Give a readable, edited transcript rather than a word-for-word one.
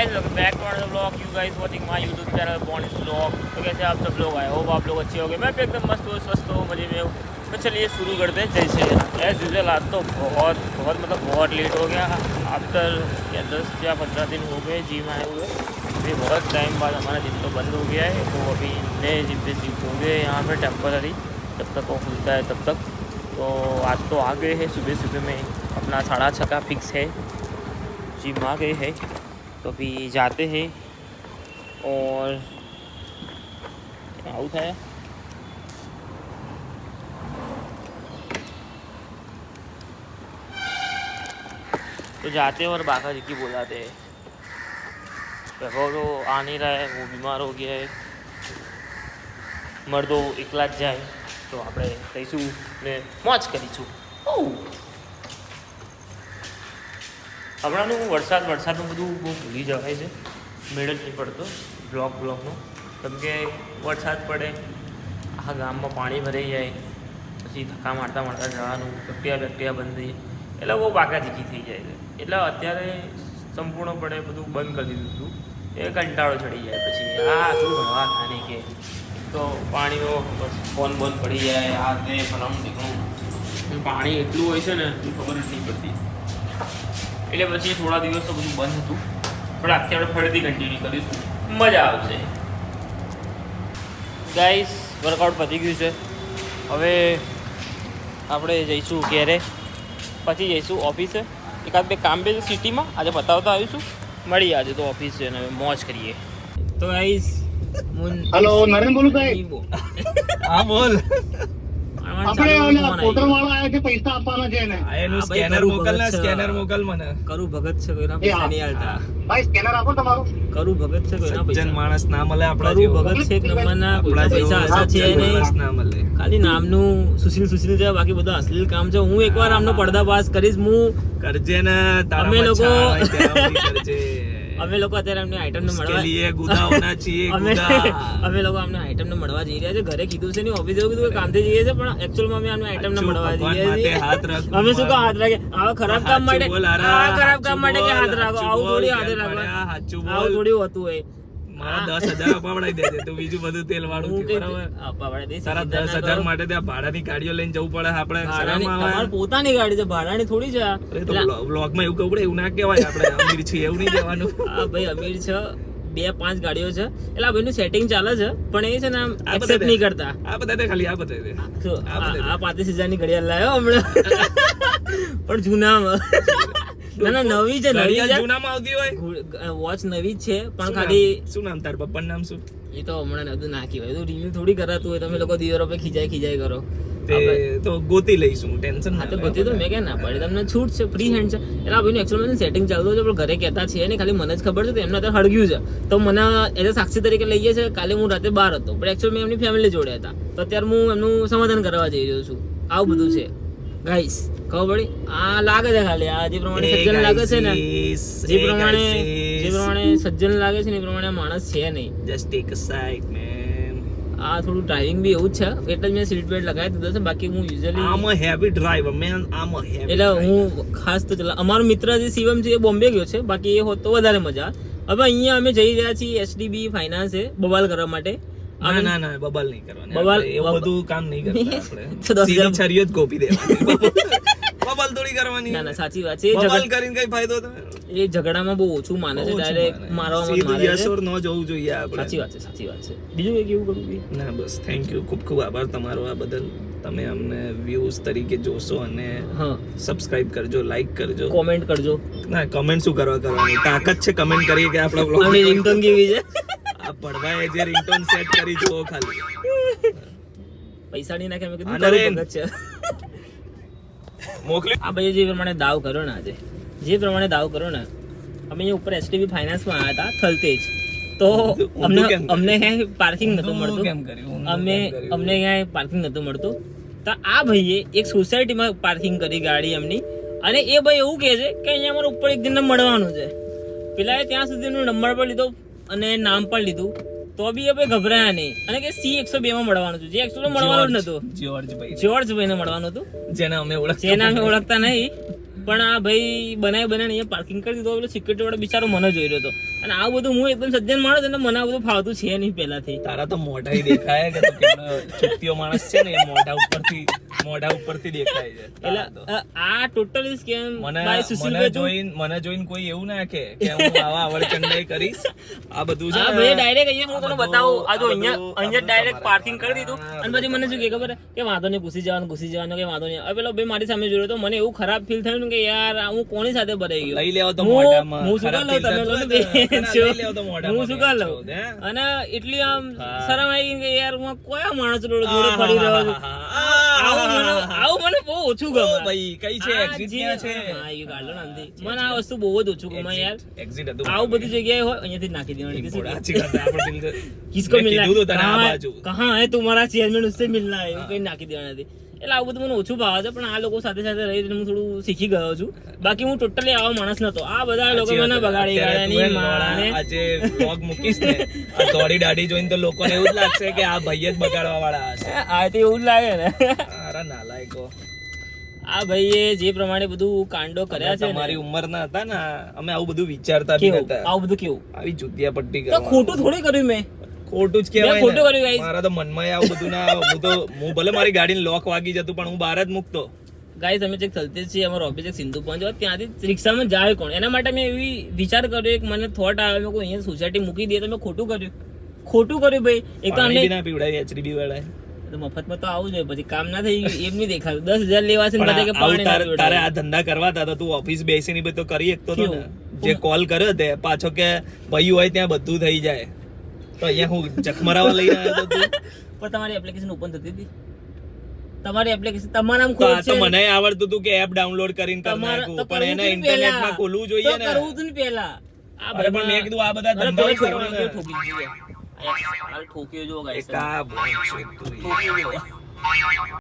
Guys welcome back to another vlog. You guys watching my YouTube channel Bond vlog. तो कैसे आप सब लोग आए होप आप लोग अच्छे होंगे। मैं भी एकदम मस्त हूँ, स्वस्थ हूँ, मजे में हूँ। तो चलिए शुरू करते हैं। जैसे एज यूजुअल आज तो बहुत लेट हो गया। आफ्टर 10 या 15 दिन हो गए जिम आए हुए। अभी बहुत टाइम बाद हमारा जिम तो बंद हो गया है, तो अभी नए जिम पे शिफ्ट हो गए यहाँ पर टेम्पररी, जब तक वो खुलता है तब तक। तो आज तो आ गए हैं सुबह में, अपना 6:30 का फिक्स है, जिम आ गए हैं। तो अभी जाते हैं और आउट है तो जाते हैं और बाका जी की बुलाते हैं। वो तो आ नहीं रहा है, वो बीमार हो गया है। मर्दो एकला જ જાય તો આપણે જઈશું ને મોજ કરીશું। હમણાંનું વરસાદનું બધું બહુ ભૂલી જવાય છે, મેળ જ નહીં પડતો બ્લોગનું, કેમ કે વરસાદ પડે આખા ગામમાં પાણી ભરાઈ જાય, પછી ધક્કા મારતા જવાનું, બેક્ટિયા બંધ થઈ જાય, એટલે બહુ બાકાઝીકી થઈ જાય છે। એટલે અત્યારે સંપૂર્ણપણે બધું બંધ કરી દીધું હતું, એ કંટાળો ચડી જાય। પછી શું ભણવા ખાને કે તો પાણીનો ફોન બંધ પડી જાય, આ તે ફલાણું ઢીકણું, પાણી એટલું હોય છે ને ખબર જ નહીં પડતી। એટલે પછી થોડા દિવસ તો બધું બંધ હતું, પણ અત્યારે ફરીથી કન્ટિન્યુ કરીશું, મજા આવશે। ગાઈસ વર્કઆઉટ પતી ગયું છે, હવે આપણે જઈશું ઘેરે, પછી જઈશું ઓફિસે। એકાદ બે કામ બે સિટીમાં આજે બતાવતા આવીશું, મળીએ આજે તો ઓફિસ છે ને હવે મોજ કરીએ। તો ગાઈસ हेलो नरेंद्र बोलू भाई। हाँ बोल। આપણે ઓલા પોર્ટલ વાળો આયા છે, પૈસા આપવાના છે ને? એનું સ્કેનર મોકલના, સ્કેનર મોકલ મને। કરું ભગત છે, કોઈના પૈસા નહીં આલતા। ભાઈ સ્કેનર આપો તમારું। કરું ભગત છે, કોઈના પૈસા સજ્જન માણસ ના મળે આપણા કરું જેવો। ભગત છે એક નંબરના, કોઈના પૈસા આશા છે માણસ નહીં, ના મળે। ખાલી નામનું સુશીલ છે, બાકી બધું અશ્લીલ કામ છે। હું એકવાર આમનો પડદાફાશ કરીશ, હું કરજે ને તારા અમે લોકો કરજે। અમે લોકો અત્યારે અમને આઈટમને उसके મળવા लिए गुदा होना चाहिए, गुदा। અમે લોકો અમને આઈટમને મળવા જઈ રહ્યા છે। ઘરે કીધું છે નહીં, ઓફિસે કીધું કે કામથી જઈએ છે, પણ એકચ્યુઅલમાં અમે આમને આઈટમને મળવા જઈ ભગવાન રહ્યા માટે છીએ। હાથ રાખો। અમે શું કહો હાથ રાખે? આવા ખરાબ કામ માટે, હાચું બોલ હારા, આવા ખરાબ કામ માટે કે હાથ હાચું રાખો? બોલ, આવું થોડી હાથે હાચું રાખવા, હાચું આવું બોલ। થોડી હોતું હોય। મારા 10,000 અપાવડાઈ દેજે, તું બીજું બધું તેલ વાળું હું થયું, કઈ બરાબર? અપાવડે દઈશ, તારા ચિંતા ના 10,000 કરો। માટે ત્યાં ભાડાની ગાડીઓ લઈને જવું પડે આપણે, ભાડાની શરમ આવે? તમારી પોતાની ગાડી છે, ભાડાની થોડી છે આ। એ તો વ્લોગમાં એવું કહું એવું ના કહેવાય, આપણે અમીર છીએ એવું નહીં કહેવાનું। આ ભાઈ અમીર છે, 2-5 ગાડીઓ છે, એટલે આ ભાઈનું સેટિંગ ચાલે છે, પણ એ છે ને આમ આ એક્સેપ્ટ બધા નહીં કરતા। આ બધા દે, ખાલી આ બધા દે। જો આ બધા આ 35,000 ની ઘડિયાળ લાવ્યો હમણાં, પણ જૂનામાં ના નવી છે, નવી ઘડિયાળ છે, જૂનામાં આવતી હોય। વોચ નવી જ છે, પણ શું ખાલી નામ? શું નામ તારા પપ્પાનું નામ શું? એ તો હમણાં નતું નાખી હોય, તો રિવ્યુ થોડી કરાતું હોય, તમે લોકો દિવારો પર ખીજાય કરો। તે તો ગોતી લઈશું, ટેન્શન હા ના તો લે બધી તો મેં ક્યાં ના પાડી, તમને છૂટ છે, ફ્રી હેન્ડ છે। એટલે આ ભાઈનું એકચ્યુઅલી સેટિંગ ચાલતું છે, પણ ઘરે કહેતા છે ને, ખાલી મને જ ખબર છે, તો એમને અત્યારે હળગ્યું છે, તો મને એઝ અ સાક્ષી તરીકે લઈએ છે। કાલે હું રાતે બહાર હતો, પણ એકચ્યુઅલી મેં એમની ફેમિલી જોડે હતા, તો અત્યારે હું એમનું સમાધાન કરવા જઈ રહ્યો છું। આવું બધું છે ગાઈસ, ખબર પડી? આ લાગે છે ખાલી, આ જે પ્રમાણે સજ્જન લાગે છે ને, જે પ્રમાણે સજ્જન લાગે છે ને એ પ્રમાણે માણસ છે નહીં। Just take a side man. આ થોડું ડ્રાઇવિંગ બી એવું જ છે, એટલે જ મેં સીટ બેલ્ટ લગાવી દીધો છે, બાકી હું યુઝ્યુઅલી આમ અ હેવી ડ્રાઈવર મેન, આમ અ હેવી। એટલે હું ખાસ તો અમારો મિત્ર જે શિવમ છે એ બોમ્બે ગયો છે, બાકી એ હોત તો વધારે મજા। હવે અહીંયા અમે જઈ રહ્યા છીએ એચડીબી ફાઇનાન્સે બબાલ કરવા માટે। ના ના બબાલ નહીં કરવાની, બબાલ એવું બધું કામ નહીં કરતા તો 10,000 આપણે। સીધી છરીઓ જ ગોપી દેવાની, બબાલ થોડી કરવાની। ના ના સાચી વાત છે, બબાલ કરીને કઈ ફાયદો થાય? એ ઝઘડામાં બહુ ઓછું માને છે, ડાયરેક્ટ મારવામાં સીધું મારે યસ છે। ઓર નો જોવું જોઈએ આપણે। સાચી વાત છે। બીજું કઈ કેવું કરવું જોઈએ? ના બસ થેન્ક યુ, ખૂબ ખૂબ આભાર તમારો આ બદલ। તમે અમને વ્યૂઝ તરીકે જોશો અને હા, સબસ્ક્રાઇબ કરજો, લાઈક કરજો। કોમેન્ટ કરજો। ના કમેન્ટ શું કરવાની તાકાત છે કમેન્ટ કરી કે આપણા બ્લોગ અને રિંગટોન કેવી છે? આ પડવાએ જે રિંગટોન સેટ કરી જુઓ ખાલી। પૈસા નહીં નાખે, મેં કીધું આનંદ. કરું ભગત છે। મોકલી આ ભાઈ જે પ્રમાણે દાવ કર્યો ને, આજે જે પ્રમાણે દાવ કર્યો ને, અમે અહીંયા ઉપર એચડીબી ફાઇનાન્સમાં આવ્યા હતા થલતેજ, તો અમને ક્યાંય પાર્કિંગ નતું મળતું, અમને ક્યાંય પાર્કિંગ નતું મળતું, તો આ ભાઈએ એક સોસાયટીમાં પાર્કિંગ કરી ગાડી એમની, અને એ ભાઈ એવું કહે છે કે અહીંયા અમારે ઉપર એક દિન મળવાનું છે। પેલા ત્યાં સુધી એનો નંબર પણ લીધો અને નામ પણ લીધું, તો બી એ ભાઈ ગભરાયા નહીં, અને કે C102 માં મળવાનું છે, જે એકચ્યુઅલી મળવાનું જ નતું। જ્યોર્જ ભાઈ, જ્યોર્જ ભાઈને મળવાનું હતું, જેને અમે જેને અમે ઓળખતા નહીં, પણ આ ભાઈ બનાવીને અહીંયા પાર્કિંગ કરી દીધો, એટલે સિક્યુરિટી વાળો બિચારો મને જોઈ રહ્યો હતો. અને આ બધું હું એકદમ સજ્જન માણસ, એટલે મને આ બધું ફાવતું છે નહીં પહેલાથી. તારા તો મોઢા દેખાય કે તું કેટલો છુટ્ટીઓ માણસ છે ને, એ મોઢા ઉપરથી દેખાય છે. એટલે આ ટોટલી સ્કેમ મને જોઈને કોઈ એવું ના કે હું આવા આવડચંડાઈ કરીશ. આ બધું છે હા ભાઈ, ડાયરેક્ટ અહીંયા હું તને બતાવું. આ જો અહીંયા ડાયરેક્ટ પાર્કિંગ કરી દીધું. અને પછી મને શું કે ખબર કે વાંધો નહીં, ઘૂસી જવાનું કે વાંધો નહીં. હવે પેલો ભાઈ મારી સામે જોયો તો મને એવું ખરાબ ફીલ થયું કે યાર હું કોની સાથે ભરાઈ ગયો. લઈ લેવો તો મોઢામાં. હું શું કર લઉં, તમે લોકો હું શું કર લઉં. અને એટલી આમ શરમ આવી ગઈ કે યાર હું કયા માણસ જોડે ફરી રહ્યો છું. આવું મને બહુ ઓછું ગમે ભાઈ. કઈ છે એક્ઝિટ ક્યાં છે? હા એ ગાડલો નામથી મને આ વસ્તુ બહુ જ ઓછું ગમે યાર. એક્ઝિટ હતું. આવું બધી જગ્યાએ હોય અહીંયાથી જ નાખી દેવાની. સાચી વાત. આપણે દિલ किसको मिलना કીધું તને આ બાજુ कहाँ है तुम्हारा चेयरमैन, उससे मिलना है એવું કઈ નાખી દેવાના હતી. એટલે આવું બધું મને ઓછું ભાવે છે, પણ આ લોકો સાથે સાથે રહીને હું થોડું શીખી ગયો છું. બાકી હું ટોટલી આવો માણસ નતો. આ બધા લોકો મને બગાડી ગયા ની માળાને. આજે વ્લોગ મૂકીશ ને, આ થોડી દાઢી જોઈને તો લોકોને એવું જ લાગશે કે આ ભાઈ જ બગાડવા વાળા હશે. આ તો એવું જ લાગે ને. અરે નાલાયકો. આ ભાઈએ જે પ્રમાણે બધું કાંડો કર્યા છે, તમારી ઉંમરના હતા ને, અમે આવું બધું વિચારતા બી નતા. આવું બધું કેવું આવી જુતિયા પટ્ટી તો કરવા. ખોટું થોડી કર્યું મેં. ખોટું જ કહેવાય. ખોટું કર્યું guys. મારા તો મનમાં આવું બધું ના. હું ભલે મારી ગાડીને લોક વાગી જતું, પણ હું બહાર જ મૂકતો. ગાઈસ અમે ચેક થલતેજ છીએ, અમારો ઓફિસ એક સિંધુ પહોંચ્યો, ત્યાંથી રિક્ષામાં જાય કોણ, એના માટે મેં એવી વિચાર કર્યો, એક મને થોટ આવ્યો કે અહીંયા સોસાયટી મૂકી દઈએ તો મેં ખોટું કર્યું ભાઈ. એક તો અમને ના પીવડાય એચડીબી વાળા. તો મફતમાં તો આવું જોઈએ, પછી કામ ના થઈ એમ નહીં દેખાતું. 10,000 લેવા છે ને બધા કે પાણી ના પીવડાવે. તારે આ ધંધા કરવા હતા તો તું ઓફિસ બેસીને બધું તો કરી શકતો હતો ને. જે કોલ કર્યો તે પાછો કે ભાઈ હોય ત્યાં બધું થઈ જાય, તો અહીંયા હું જખમરાવા લઈને આવ્યો તો તું. પણ તમારી એપ્લિકેશન ઓપન થતી હતી, તમારી એપ્લિકેશન તમારા નામ ખોલ છે. તો મને આવડતું હતું કે એપ ડાઉનલોડ કરીને કરી નાખું, પણ એને ઇન્ટરનેટમાં ખોલવું જોઈએ ને. કરવું હતું ને પહેલા. આ અરે પણ મેં કીધું આ બધા ધંધા કરવાના. ઠોક્યો જો ગાઈસ. એક આ બોલ છે તું.